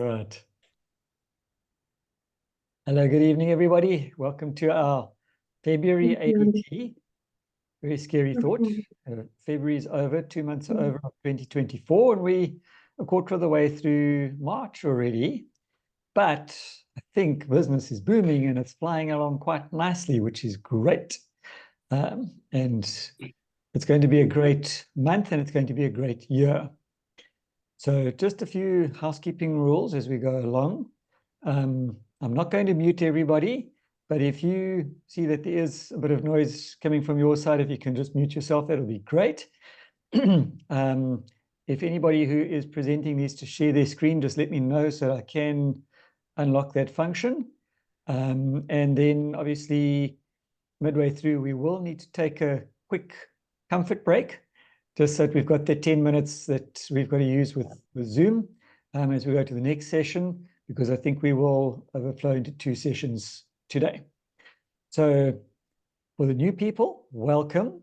Right. Hello, good evening, everybody. Welcome to our February ADT. Very scary thought. February is over, 2 months are over of 2024, and we a quarter of the way through March already. But I think business is booming and it's flying along quite nicely, which is great. And it's going to be a great month and it's going to be a great year. So just a few housekeeping rules as we go along. I'm not going to mute everybody, but if you see that there is a bit of noise coming from your side, if you can just mute yourself, that'll be great. If anybody who is presenting needs to share their screen, just let me know so that I can unlock that function. And then obviously midway through, we will need to take a quick comfort break, just so that we've got the 10 minutes that we've got to use with Zoom as we go to the next session, because I think we will overflow into 2 sessions today. So for the new people, welcome.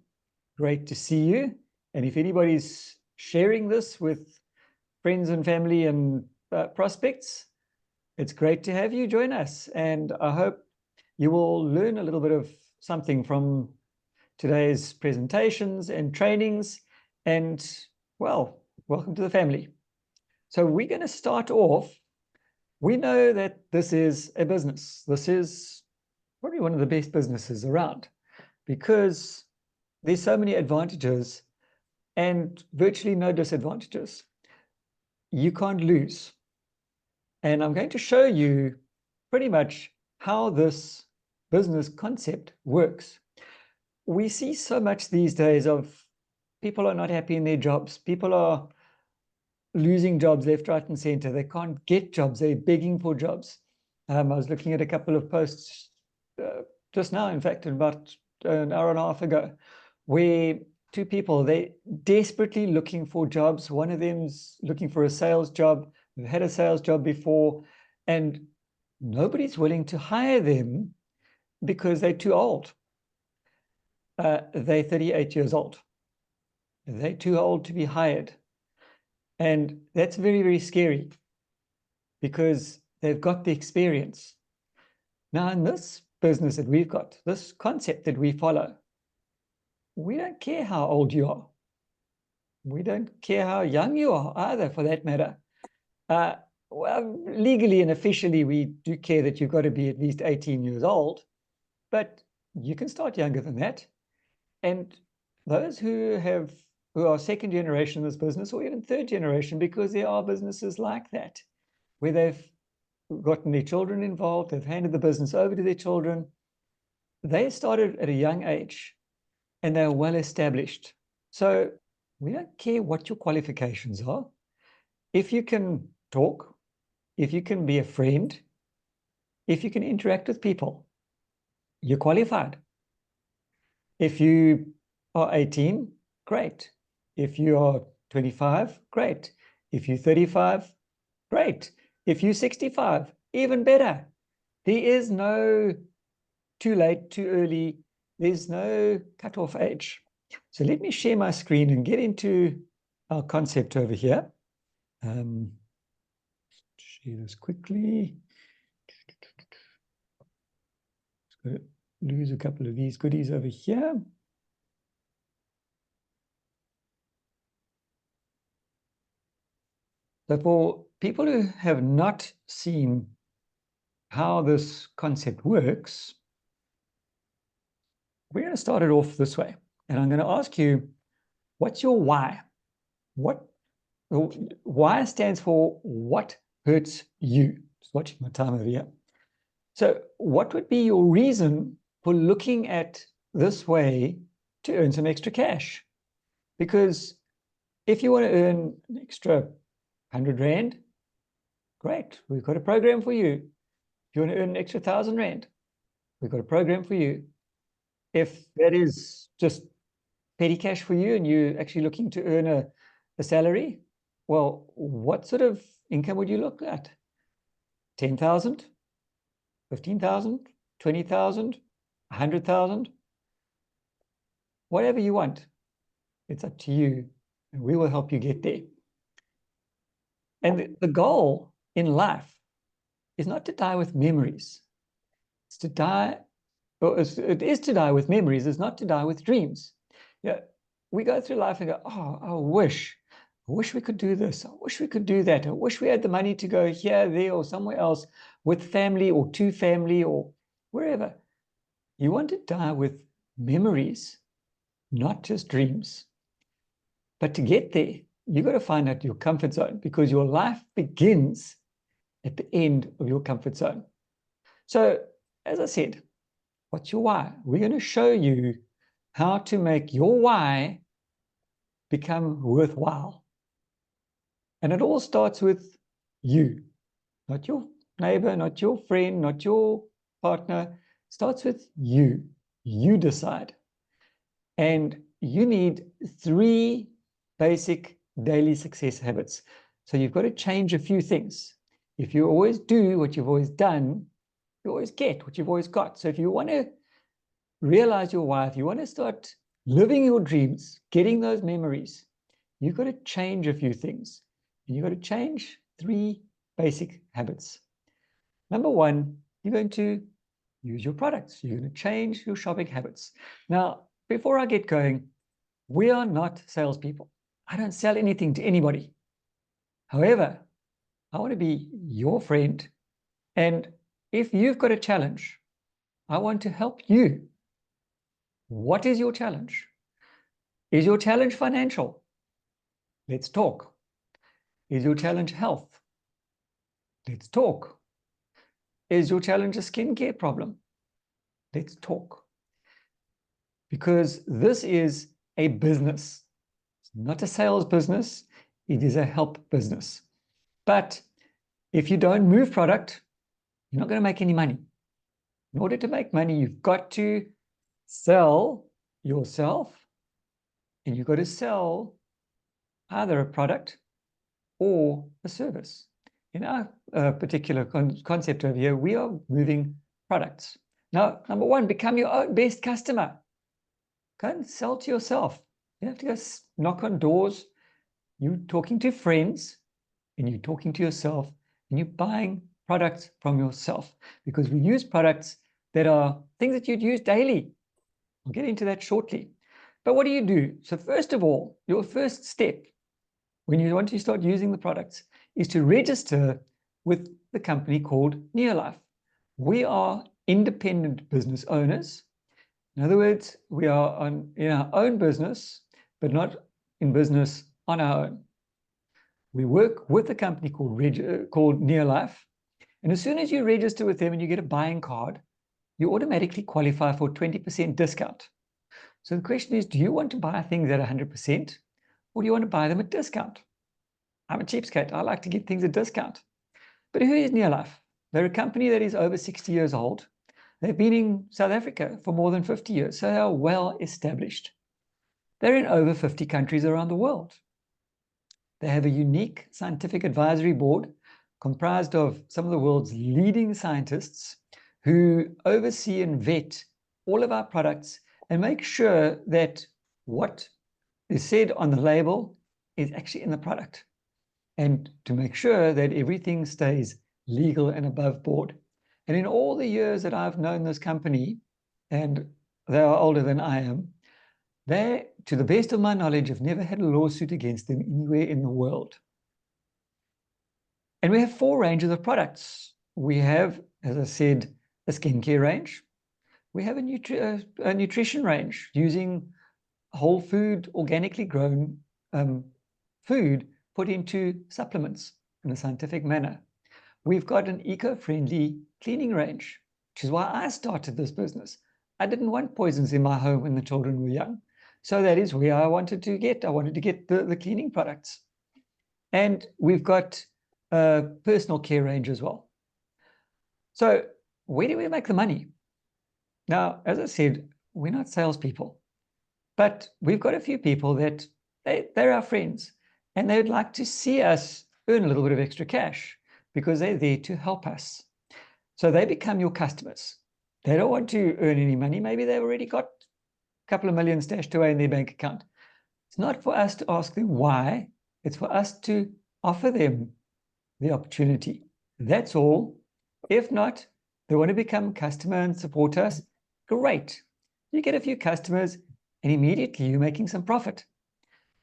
Great to see you. And if anybody's sharing this with friends and family and prospects, it's great to have you join us. And I hope you will learn a little bit of something from today's presentations and trainings. And, well, welcome to the family. So we're going to start off. We know that this is a business. This is probably one of the best businesses around because there's so many advantages and virtually no disadvantages. You can't lose. And I'm going to show you pretty much how this business concept works. We see so much these days of people are not happy in their jobs. People are losing jobs left, right, and center. They can't get jobs. They're begging for jobs. I was looking at a couple of posts just now, in fact, about an hour and a half ago, where 2 people, they're desperately looking for jobs. One of them's looking for a sales job. They've had a sales job before, and nobody's willing to hire them because they're too old. They're 38 years old. They're too old to be hired. And that's very, very scary because they've got the experience. Now, in this business that we've got, this concept that we follow, we don't care how old you are. We don't care how young you are either, for that matter. Well, legally and officially, we do care that you've got to be at least 18 years old, but you can start younger than that. And those who are second generation in this business, or even third generation, because there are businesses like that, where they've gotten their children involved, they've handed the business over to their children. They started at a young age and they're well established. So we don't care what your qualifications are. If you can talk, if you can be a friend, if you can interact with people, you're qualified. If you are 18, great. If you are 25, great. If you're 35, great. If you're 65, even better. There is no too late, too early. There's no cutoff age. So let me share my screen and get into our concept over here. Share this quickly. Just going to lose a couple of these goodies over here. So for people who have not seen how this concept works, we're going to start it off this way. And I'm going to ask you, what's your why? Why stands for what hurts you? Just watching my time over here. So what would be your reason for looking at this way to earn some extra cash? Because if you want to earn an extra 100 Rand, great, we've got a program for you. If you want to earn an extra 1,000 Rand, we've got a program for you. If that is just petty cash for you and you're actually looking to earn a salary, well, what sort of income would you look at? 10,000, 15,000, 20,000, 100,000? Whatever you want, it's up to you, and we will help you get there. And the goal in life is not to die with memories. It's to die, or it is to die with memories, it's not to die with dreams. Yeah, we go through life and go, oh, I wish we could do this. I wish we could do that. I wish we had the money to go here, there, or somewhere else with family or to family or wherever. You want to die with memories, not just dreams. But to get there, you got to find out your comfort zone, because your life begins at the end of your comfort zone. So, as I said, what's your why? We're going to show you how to make your why become worthwhile. And it all starts with you, not your neighbor, not your friend, not your partner. It starts with you. You decide. And you need 3 basic daily success habits. So you've got to change a few things. If you always do what you've always done, you always get what you've always got. So if you want to realize your why, if you want to start living your dreams, getting those memories, you've got to change a few things. And you've got to change 3 basic habits. Number 1, you're going to use your products. You're going to change your shopping habits. Now, before I get going, we are not salespeople. I don't sell anything to anybody. However, I want to be your friend. And if you've got a challenge, I want to help you. What is your challenge? Is your challenge financial? Let's talk. Is your challenge health? Let's talk. Is your challenge a skincare problem? Let's talk. Because this is a business. It's not a sales business. It is a help business. But if you don't move product, you're not going to make any money. In order to make money, you've got to sell yourself, and you've got to sell either a product or a service. In our particular concept over here, we are moving products. Now, number 1, become your own best customer. Go and sell to yourself. You have to go knock on doors. You're talking to friends, and you're talking to yourself, and you're buying products from yourself, because we use products that are things that you'd use daily. I'll get into that shortly. But what do you do? So first of all, your first step when you want to start using the products is to register with the company called Neolife. We are independent business owners. In other words, we are in our own business, but not in business on our own. We work with a company called Neolife. And as soon as you register with them and you get a buying card, you automatically qualify for a 20% discount. So the question is, do you want to buy things at 100%, or do you want to buy them at discount? I'm a cheapskate. I like to get things at discount. But who is Neolife? They're a company that is over 60 years old. They've been in South Africa for more than 50 years, so they are well established. They're in over 50 countries around the world. They have a unique scientific advisory board comprised of some of the world's leading scientists who oversee and vet all of our products and make sure that what is said on the label is actually in the product, and to make sure that everything stays legal and above board. And in all the years that I've known this company, and they are older than I am, they, to the best of my knowledge, have never had a lawsuit against them anywhere in the world. And we have 4 ranges of products. We have, as I said, a skincare range. We have a nutrition range using whole food, organically grown food put into supplements in a scientific manner. We've got an eco-friendly cleaning range, which is why I started this business. I didn't want poisons in my home when the children were young. So that is where I wanted to get the cleaning products. And we've got a personal care range as well. So where do we make the money? Now, as I said, we're not salespeople, but we've got a few people that they're our friends, and they'd like to see us earn a little bit of extra cash because they're there to help us. So they become your customers. They don't want to earn any money. Maybe they've already got a couple of million stashed away in their bank account. It's not for us to ask them why. It's for us to offer them the opportunity. That's all. If not, they want to become customer and support us, great. You get a few customers and immediately you're making some profit.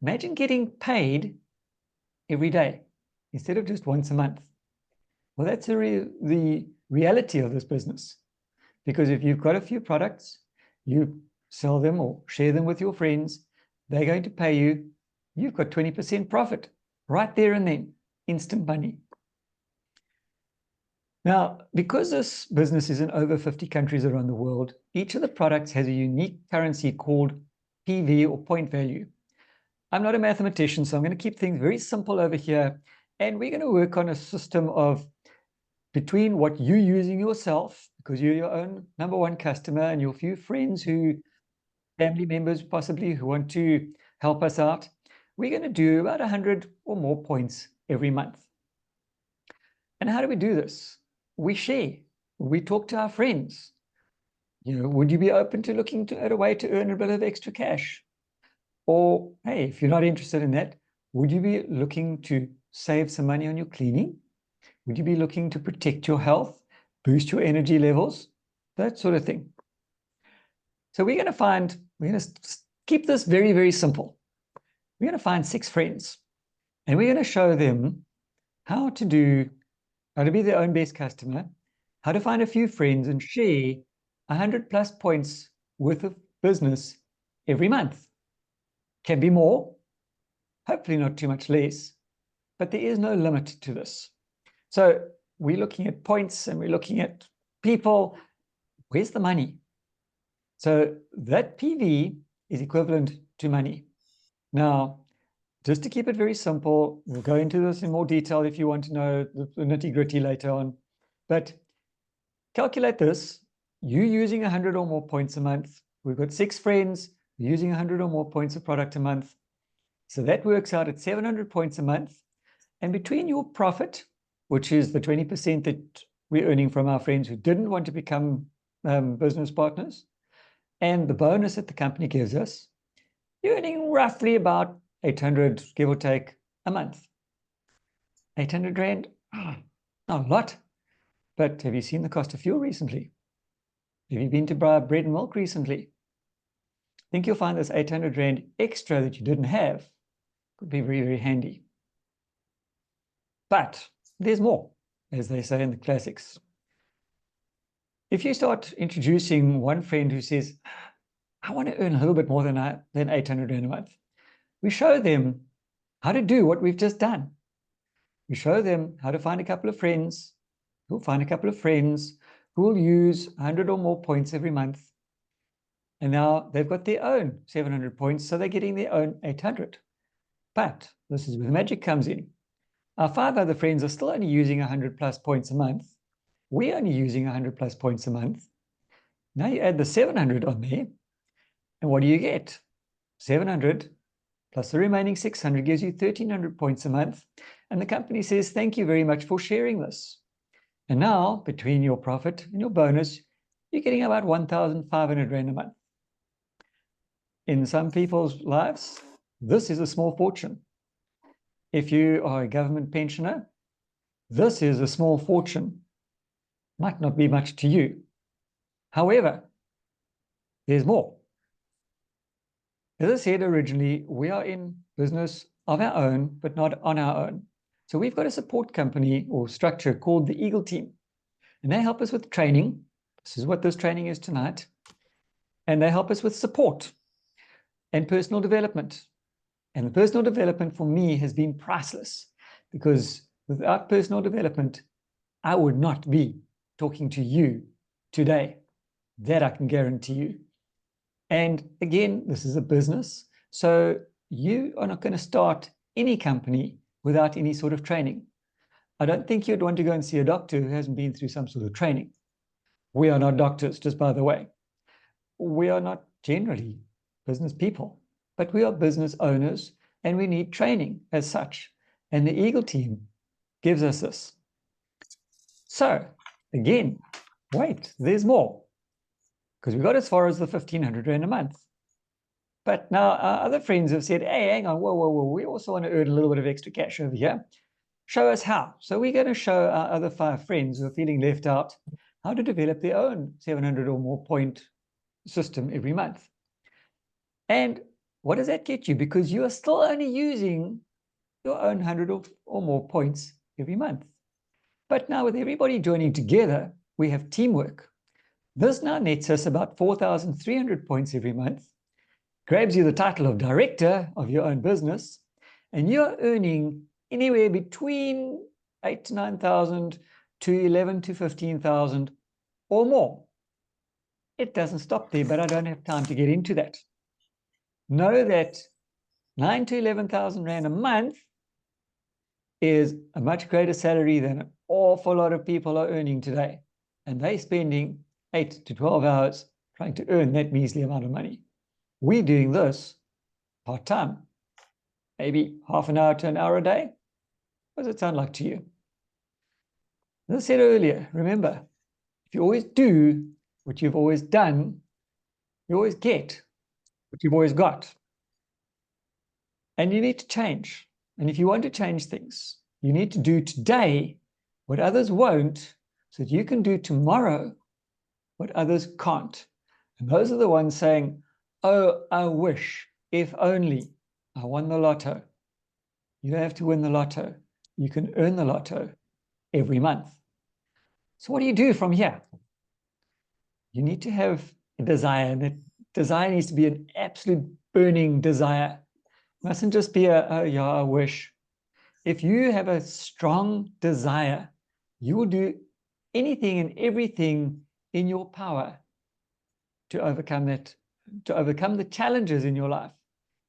Imagine getting paid every day instead of just once a month. Well, that's the reality of this business. Because if you've got a few products, you sell them or share them with your friends, they're going to pay you, you've got 20% profit right there and then, instant money. Now, because this business is in over 50 countries around the world, each of the products has a unique currency called PV or point value. I'm not a mathematician, so I'm going to keep things very simple over here. And we're going to work on a system of between what you're using yourself, because you're your own number one customer, and your few friends family members possibly, who want to help us out, we're going to do about 100 or more points every month. And how do we do this? We share. We talk to our friends. Would you be open to looking at a way to earn a bit of extra cash? Or, hey, if you're not interested in that, would you be looking to save some money on your cleaning? Would you be looking to protect your health, boost your energy levels, that sort of thing? So we're going to keep this very, very simple. We're going to find 6 friends, and we're going to show them how to be their own best customer, how to find a few friends and share 100 plus points worth of business every month. Can be more, hopefully not too much less, but there is no limit to this. So we're looking at points and we're looking at people. Where's the money? So that PV is equivalent to money. Now, just to keep it very simple, we'll go into this in more detail if you want to know the nitty-gritty later on. But calculate this. You using 100 or more points a month. We've got 6 friends using 100 or more points of product a month. So that works out at 700 points a month. And between your profit, which is the 20% that we're earning from our friends who didn't want to become business partners, and the bonus that the company gives us, you're earning roughly about 800, give or take, a month. 800 Rand, not a lot. But have you seen the cost of fuel recently? Have you been to buy bread and milk recently? I think you'll find this 800 Rand extra that you didn't have could be very, very handy. But there's more, as they say in the classics. If you start introducing one friend who says, I want to earn a little bit more than 800 Rand a month, we show them how to do what we've just done. We show them how to find a couple of friends who'll find a couple of friends who will use 100 or more points every month. And now they've got their own 700 points, so they're getting their own 800. But this is where the magic comes in. Our 5 other friends are still only using 100 plus points a month. We're only using 100 plus points a month. Now you add the 700 on there, and what do you get? 700 plus the remaining 600 gives you 1,300 points a month. And the company says, thank you very much for sharing this. And now, between your profit and your bonus, you're getting about 1,500 Rand a month. In some people's lives, this is a small fortune. If you are a government pensioner, this is a small fortune. Might not be much to you. However, there's more. As I said originally, we are in business of our own, but not on our own. So we've got a support company or structure called the Eagle Team. And they help us with training. This is what this training is tonight. And they help us with support and personal development. And the personal development for me has been priceless, because without personal development, I would not be talking to you today. That I can guarantee you. And again, this is a business. So you are not going to start any company without any sort of training. I don't think you'd want to go and see a doctor who hasn't been through some sort of training. We are not doctors, just by the way. We are not generally business people, but we are business owners, and we need training as such. And the Eagle Team gives us this. So again, wait, there's more, because we got as far as the 1,500 Rand a month. But now our other friends have said, hey, hang on, whoa, we also want to earn a little bit of extra cash over here. show us how. So we're going to show our other 5 friends who are feeling left out how to develop their own 700 or more point system every month. And what does that get you? Because you are still only using your own 100 or more points every month. But now with everybody joining together, we have teamwork. This now nets us about 4,300 points every month, grabs you the title of director of your own business, and you're earning anywhere between 8,000 to 9,000 to 11,000 to 15,000 or more. It doesn't stop there, but I don't have time to get into that. Know that 9,000 to 11,000 Rand a month is a much greater salary than an awful lot of people are earning today. And they're spending 8 to 12 hours trying to earn that measly amount of money. We're doing this part-time, maybe half an hour to an hour a day. What does it sound like to you? As I said earlier, remember, if you always do what you've always done, you always get what you've always got. And you need to change. And if you want to change things, you need to do today what others won't, so that you can do tomorrow what others can't. And those are the ones saying, oh, I wish, if only I won the lotto. You don't have to win the lotto. You can earn the lotto every month. So what do you do from here? You need to have a desire, and that desire needs to be an absolute burning desire. It mustn't just be a yeah, I wish. If you have a strong desire, you will do anything and everything in your power to overcome that, to overcome the challenges in your life,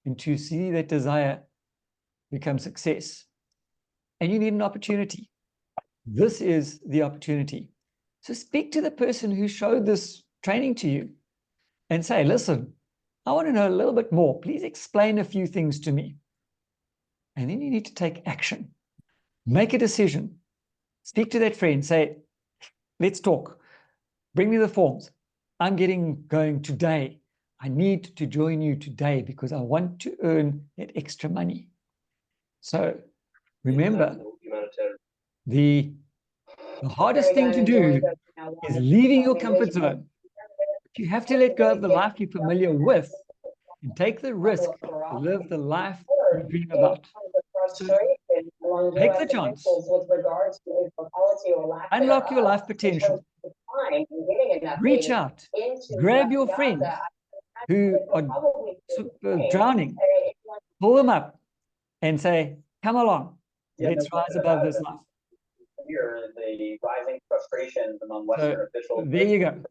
and to see that desire become success. And you need an opportunity. This is the opportunity. So speak to the person who showed this training to you and say, listen, I want to know a little bit more. Please explain a few things to me. And then you need to take action. Make a decision. Speak to that friend. Say, let's talk. Bring me the forms. I'm getting going today. I need to join you today because I want to earn that extra money. So remember, the hardest thing to do is leaving your comfort zone. You have to let go of the life you're familiar with and take the risk to live the life you dream about. So take the chance. Unlock your life potential. Reach out. Grab your friends who are drowning. Pull them up and say, come along. Let's rise above this life. The rising frustrations among Western officials. There you go.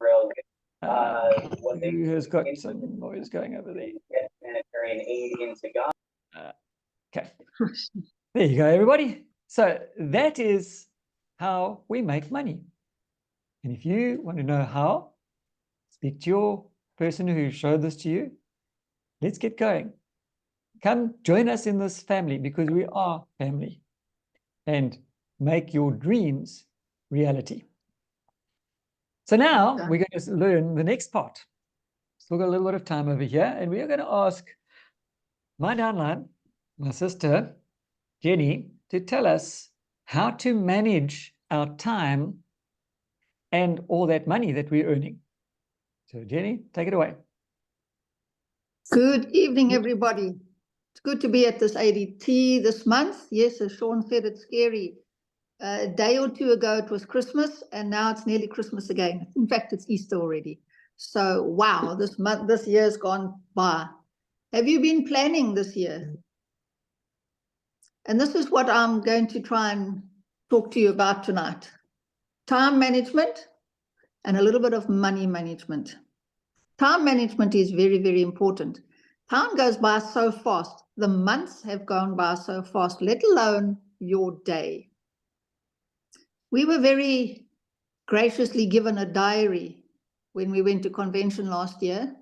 Who has got some noise going over there? Humanitarian aid into Gaza. Okay. There you go, everybody. So that is how we make money. And if you want to know how, speak to your person who showed this to you. Let's get going. Come join us in this family, because we are family. And make your dreams reality. So now we're going to learn the next part. Still got a little bit of time over here, and we are going to ask my downline, my sister, Jenny, to tell us how to manage our time and all that money that we're earning. So Jenny, take it away. Good evening, everybody. It's good to be at this ADT this month. Yes, as Sean said, it's scary. A day or two ago, it was Christmas, and now it's nearly Christmas again. In fact, it's Easter already. So, wow, this year's gone by. Have you been planning this year? And this is what I'm going to try and talk to you about tonight. Time management and a little bit of money management. Time management is very, very important. Time goes by so fast. The months have gone by so fast, let alone your day. We were very graciously given a diary when we went to convention last year,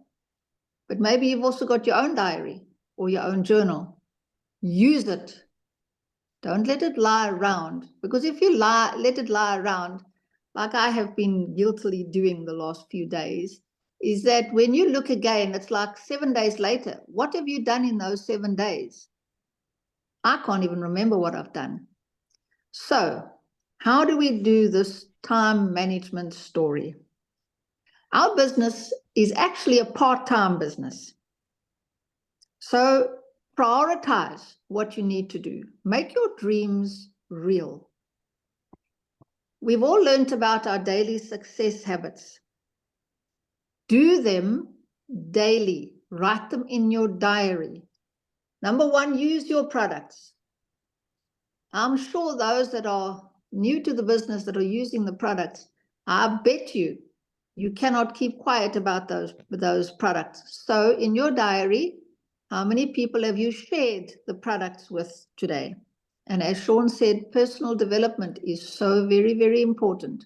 but maybe you've also got your own diary or your own journal. Use it. Don't let it lie around, because if you let it lie around, like I have been guiltily doing the last few days, is that when you look again, it's like 7 days later. What have you done in those 7 days? I can't even remember what I've done. So how do we do this time management story? Our business is actually a part-time business. So prioritize what you need to do. Make your dreams real. We've all learned about our daily success habits. Do them daily. Write them in your diary. Number one, use your products. I'm sure those that are new to the business that are using the products, I bet you cannot keep quiet about those products. So in your diary, how many people have you shared the products with today? And as Sean said, personal development is so very, very important.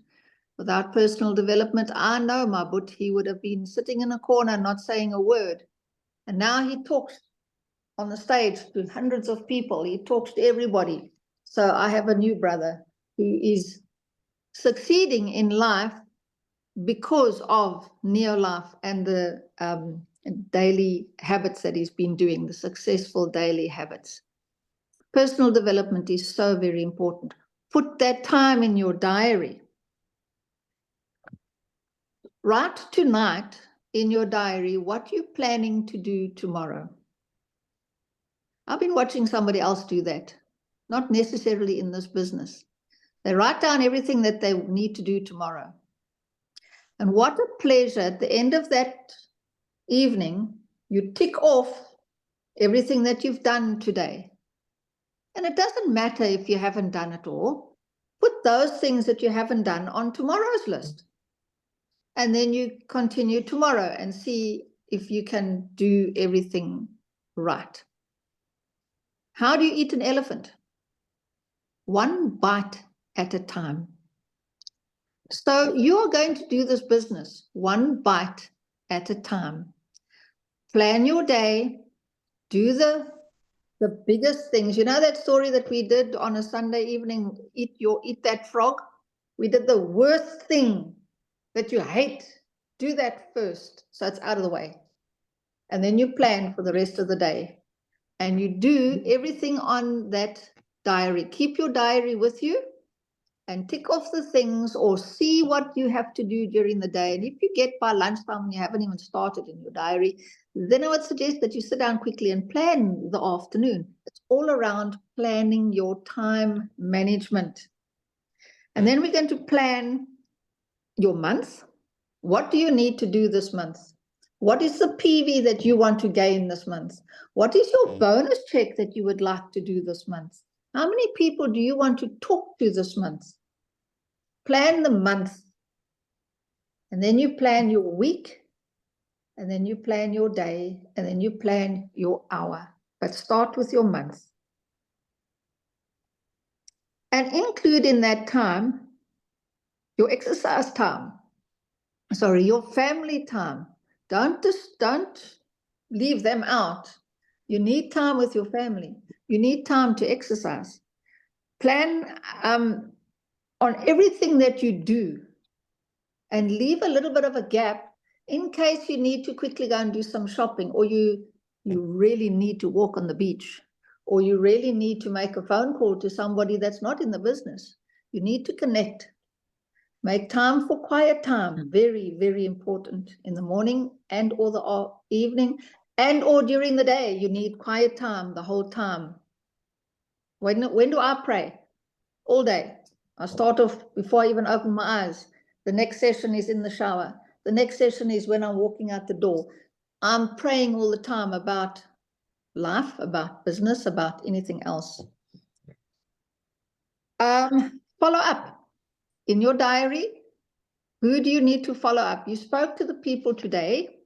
Without personal development, I know my butt, he would have been sitting in a corner not saying a word. And now he talks on the stage to hundreds of people. He talks to everybody. So I have a new brother who is succeeding in life because of Neolife and the daily habits that he's been doing, the successful daily habits. Personal development is so very important. Put that time in your diary. Write tonight in your diary what you're planning to do tomorrow. I've been watching somebody else do that, not necessarily in this business. They write down everything that they need to do tomorrow. And what a pleasure at the end of that evening, you tick off everything that you've done today. And it doesn't matter if you haven't done it all. Put those things that you haven't done on tomorrow's list. And then you continue tomorrow and see if you can do everything right. How do you eat an elephant? One bite at a time. So you are going to do this business one bite at a time. Plan your day, do the biggest things. You know that story that we did on a Sunday evening, eat that frog? We did the worst thing that you hate. Do that first, so it's out of the way. And then you plan for the rest of the day. And you do everything on that diary. Keep your diary with you and tick off the things or see what you have to do during the day. And if you get by lunchtime and you haven't even started in your diary, then I would suggest that you sit down quickly and plan the afternoon. It's all around planning your time management. And then we're going to plan your month. What do you need to do this month? What is the PV that you want to gain this month? What is your bonus check that you would like to do this month? How many people do you want to talk to this month? Plan the month. And then you plan your week. And then you plan your day. And then you plan your hour. But start with your month. And include in that time your exercise time. Sorry, your family time. Don't leave them out. You need time with your family. You need time to exercise. Plan on everything that you do and leave a little bit of a gap in case you need to quickly go and do some shopping, or you really need to walk on the beach, or you really need to make a phone call to somebody that's not in the business. You need to connect. Make time for quiet time. Very, very important in the morning and or the evening and or during the day. You need quiet time the whole time. When do I pray? All day. I start off before I even open my eyes. The next session is in the shower. The next session is when I'm walking out the door. I'm praying all the time about life, about business, about anything else. Follow up. In your diary, who do you need to follow up? You spoke to the people today,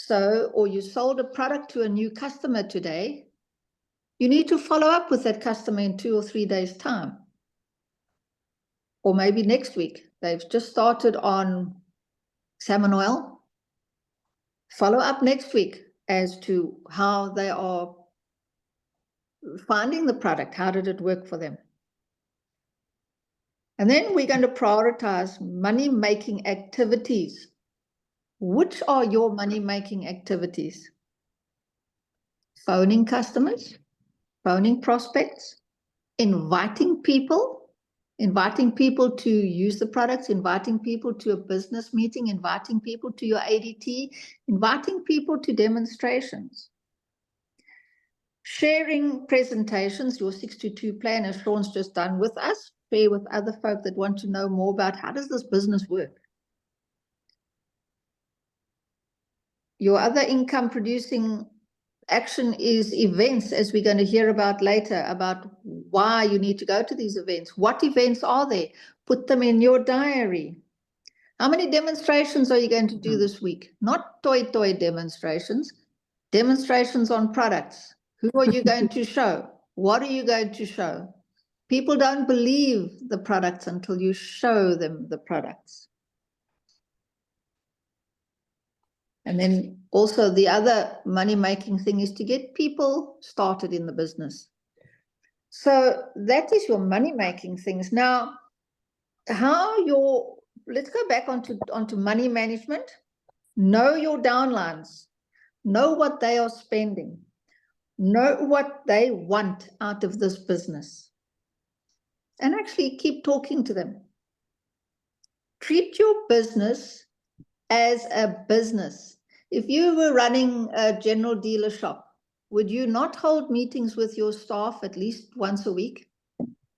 or you sold a product to a new customer today. You need to follow up with that customer in 2 or 3 days' time. Or maybe next week. They've just started on salmon oil. Follow up next week as to how they are finding the product. How did it work for them? And then we're going to prioritize money-making activities. Which are your money-making activities? Phoning customers, phoning prospects, inviting people inviting people to use the products, inviting people to a business meeting, inviting people to your ADT, inviting people to demonstrations. Sharing presentations, your 622 plan, as Sean's just done with us, share with other folk that want to know more about how does this business work. Your other income producing action is events, as we're going to hear about later, about why you need to go to these events. What events are there? Put them in your diary. How many demonstrations are you going to do this week? Not toy demonstrations, demonstrations on products. Who are you going to show? What are you going to show? People don't believe the products until you show them the products. And then also the other money-making thing is to get people started in the business. So that is your money-making things. Now, let's go back onto money management. Know your downlines. Know what they are spending. Know what they want out of this business. And actually keep talking to them. Treat your business as a business. If you were running a general dealer shop, would you not hold meetings with your staff at least once a week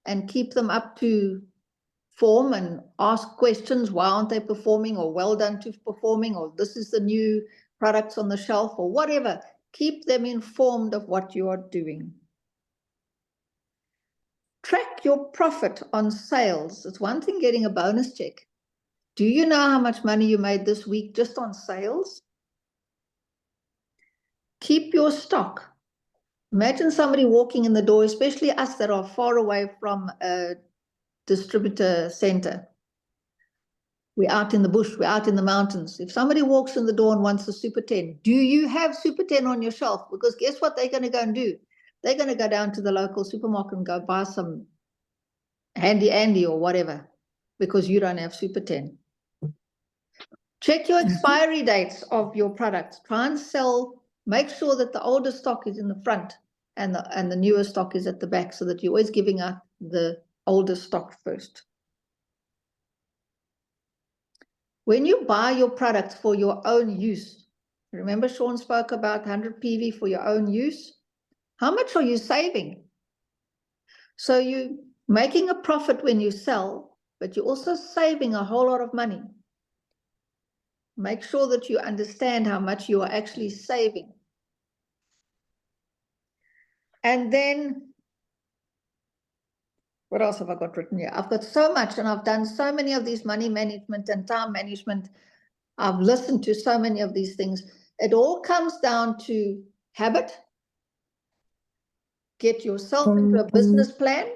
and keep them up to form and ask questions? Why aren't they performing? Or well done to performing? Or this is the new products on the shelf, or whatever. Keep them informed of what you are doing. Track your profit on sales. It's one thing getting a bonus check. Do you know how much money you made this week just on sales? Keep your stock. Imagine somebody walking in the door, especially us that are far away from a distributor center. We're out in the bush, we're out in the mountains. If somebody walks in the door and wants a Super 10, do you have Super 10 on your shelf? Because guess what they're going to go and do? They're going to go down to the local supermarket and go buy some Handy Andy or whatever, because you don't have Super 10. Check your expiry dates of your products. Try and sell, make sure that the older stock is in the front and the newer stock is at the back, so that you're always giving out the older stock first. When you buy your products for your own use, remember Sean spoke about 100 PV for your own use? How much are you saving? So you're making a profit when you sell, but you're also saving a whole lot of money. Make sure that you understand how much you are actually saving. And then, what else have I got written here? I've got so much, and I've done so many of these money management and time management. I've listened to so many of these things. It all comes down to habit. Get yourself into a business plan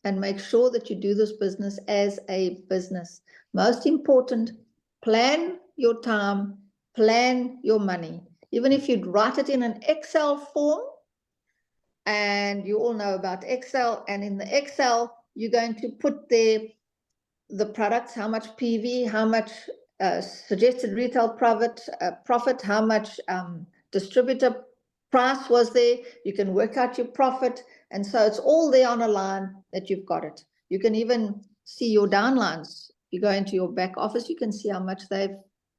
and make sure that you do this business as a business. Most important, plan your time, plan your money. Even if you'd write it in an Excel form, and you all know about Excel, and in the Excel, you're going to put there the products, how much PV, how much suggested retail profit, how much distributor price was there. You can work out your profit. And so it's all there on a line that you've got it. You can even see your downlines. If you go into your back office, you can see how much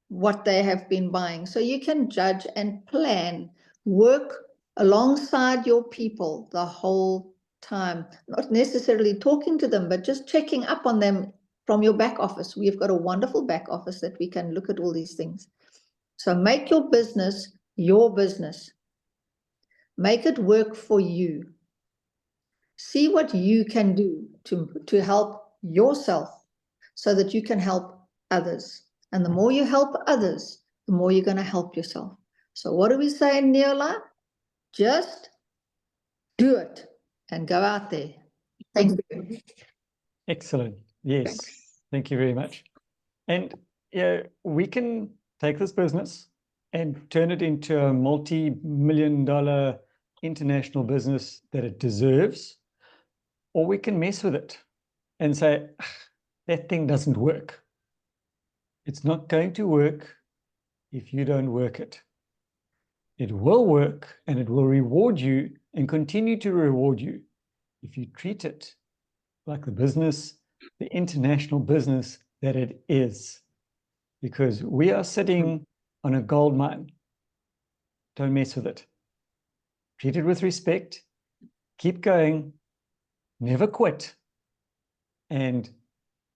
what they have been buying. So you can judge and plan, work alongside your people the whole time, not necessarily talking to them, but just checking up on them from your back office. We've got a wonderful back office that we can look at all these things. So make your business your business. Make it work for you. See what you can do to help yourself so that you can help others. And the more you help others, the more you're going to help yourself. So what do we say in Neola? Just do it and go out there. Thank you. Excellent. Yes. Thank you very much. And yeah, we can take this business and turn it into a multi-million-dollar international business that it deserves, or we can mess with it and say, that thing doesn't work. It's not going to work if you don't work it. It will work, and it will reward you and continue to reward you if you treat it like the business the international business that it is, because we are sitting on a gold mine. Don't mess with it. Treat it with respect. Keep going. Never quit. And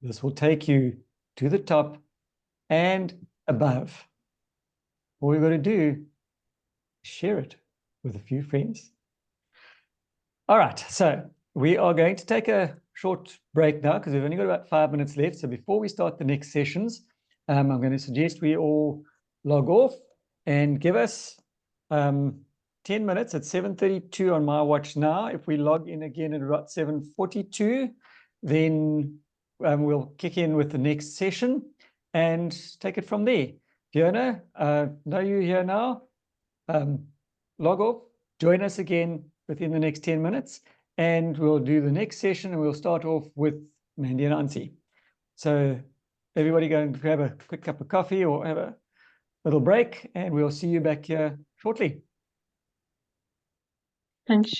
this will take you to the top and above. All you've got to do is share it with a few friends. All right, so we are going to take a short break now because we've only got about 5 minutes left. So before we start the next sessions, I'm going to suggest we all log off and give us 10 minutes at 7:32 on my watch now. If we log in again at about 7:42, then we'll kick in with the next session and take it from there. Fiona, know you here now. Log off, join us again within the next 10 minutes, and we'll do the next session, and we'll start off with Mandy and Ansi. So everybody go and grab a quick cup of coffee or have a little break, and we'll see you back here shortly. Thanks.